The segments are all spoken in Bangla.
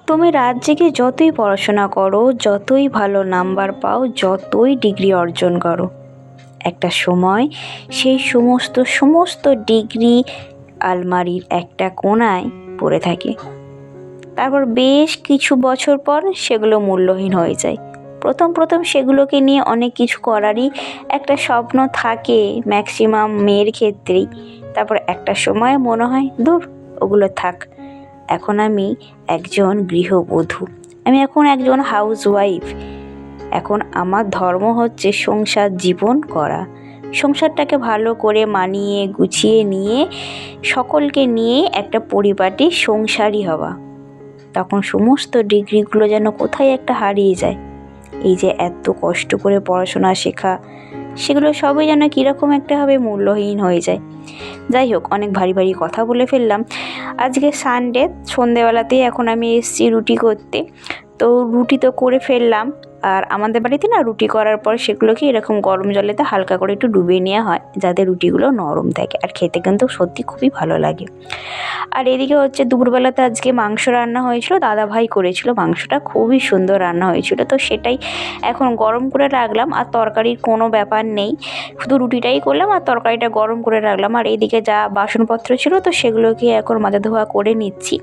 তুমি রাত জেগে যতই পড়াশোনা করো, যতই ভালো নাম্বার পাও, যতই ডিগ্রি অর্জন করো, একটা সময় সেই সমস্ত ডিগ্রি আলমারির একটা কোণায় পড়ে থাকে। তারপর বেশ কিছু বছর পর সেগুলো মূল্যহীন হয়ে যায়। প্রথম সেগুলোকে নিয়ে অনেক কিছু করারই একটা স্বপ্ন থাকে ম্যাক্সিমাম মেয়ের ক্ষেত্রেই। তারপর একটা সময় মনে হয় দূর, ওগুলো থাক। এখন আমি একজন গৃহবধূ, আমি এখন একজন হাউসওয়াইফ। এখন আমার ধর্ম হচ্ছে সংসার জীবন করা, সংসারটাকে ভালো করে মানিয়ে গুছিয়ে নিয়ে সকলকে নিয়ে একটা পরিপাটি সংসারই হওয়া। তখন সমস্ত ডিগ্রিগুলো যেন কোথায় একটা হারিয়ে যায়। এই যে এত কষ্ট করে পড়াশোনা শেখা, সেগুলো সবই যেন কীরকম একটা ভাবে মূল্যহীন হয়ে যায়। যাই হোক, অনেক ভারী কথা বলে ফেললাম। আজকে সানডে, সন্ধেবেলাতেই এখন আমি এসেছি রুটি করতে। তো রুটি তো করে ফেললাম, আর আমাদের বাড়িতে না রুটি করার পর সেগুলোকে এরকম গরম জলেতে হালকা করে একটু ডুবিয়ে নেওয়া হয়, যাতে রুটিগুলো নরম থাকে আর খেতে কিন্তু সত্যি খুবই ভালো লাগে। আর এদিকে হচ্ছে দুপুরবেলাতে আজকে মাংস রান্না হয়েছিল, দাদাভাই করেছিল, মাংসটা খুবই সুন্দর রান্না হয়েছিল। তো সেটাই এখন গরম করে রাখলাম, আর তরকারির কোনো ব্যাপার নেই, শুধু রুটিটাই করলাম আর তরকারিটা গরম করে রাখলাম। আর এইদিকে যা বাসনপত্র ছিল তো সেগুলোকে এখন মাজা ধোয়া করে নিচ্ছি।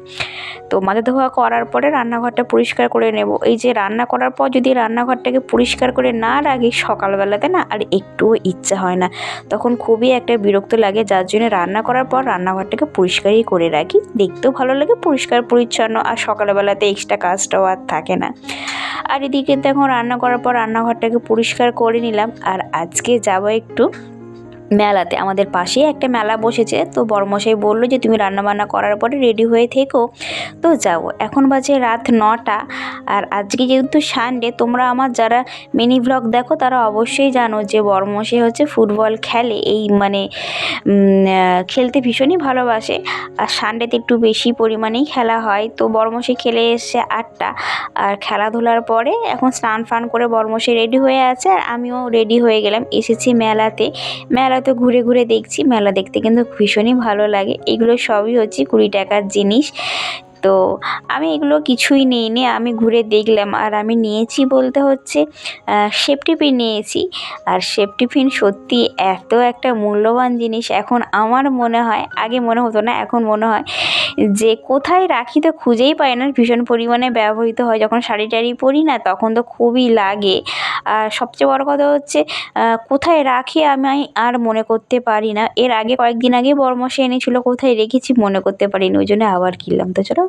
তো মাজা ধোয়া করার পরে রান্নাঘরটা পরিষ্কার করে নেব। এই যে রান্না করার পর যদি রান্নাঘরটাকে পরিষ্কার করে না রাখি সকালবেলাতে না আর একটুও ইচ্ছা হয় না, তখন খুবই একটা বিরক্ত লাগে। যার জন্য রান্না করার পর রান্নাঘরটাকে পরিষ্কারই করে রাখি, দেখতেও ভালো লাগে পরিষ্কার পরিচ্ছন্ন, আর সকালবেলাতে এক্সট্রা কাজটাও আর থাকে না। আর এদিকে দেখো রান্না করার পর রান্নাঘরটাকে পরিষ্কার করে নিলাম। আর আজকে যাব একটু মেলাতে, আমাদের পাশেই একটা মেলা বসেছে। তো বড়মশাই বললো যে তুমি রান্নাবান্না করার পরে রেডি হয়ে থেকো। তো যাবো, এখন বাজে রাত 9টা। আর আজকে যেহেতু সানডে, তোমরা আমার যারা মিনি ব্লগ দেখো তারা অবশ্যই জানো যে বড়মশাই হচ্ছে ফুটবল খেলে, এই মানে খেলতে ভীষণই ভালোবাসে। আর সানডেতে একটু বেশি পরিমাণেই খেলা হয়। তো বড়মশাই খেলে এসছে 8টা, আর খেলাধুলার পরে এখন স্নান ফান করে বড়মশাই রেডি হয়ে আছে, আর আমিও রেডি হয়ে গেলাম। এসেছি মেলাতে ঘুরে দেখছি। মেলা দেখতে কিন্তু ভীষণই ভালো লাগে। এগুলো সবই হচ্ছে 20 টাকার জিনিস। তো আমি এগুলো কিছুই নিইনি, আমি ঘুরে দেখলাম। আর আমি নিয়েছি বলতে হচ্ছে সেফটি পিন নিয়েছি। আর সেফটি পিন সত্যি এত একটা মূল্যবান জিনিস, এখন আমার মনে হয়, আগে মনে হতো না, এখন মনে হয় যে কোথায় রাখি তো খুঁজেই পাই না। ভীষণ পরিমাণে ব্যবহৃত হয়, যখন শাড়ি টাড়ি পরি না তখন তো খুবই লাগে। আর সবচেয়ে বড় কথা হচ্ছে কোথায় রাখি আমি আর মনে করতে পারি না। এর আগে কয়েকদিন আগে বড়মশাই এনেছিল, কোথায় রেখেছি মনে করতে পারিনি, ওই জন্য আবার কিনলাম। তো চলো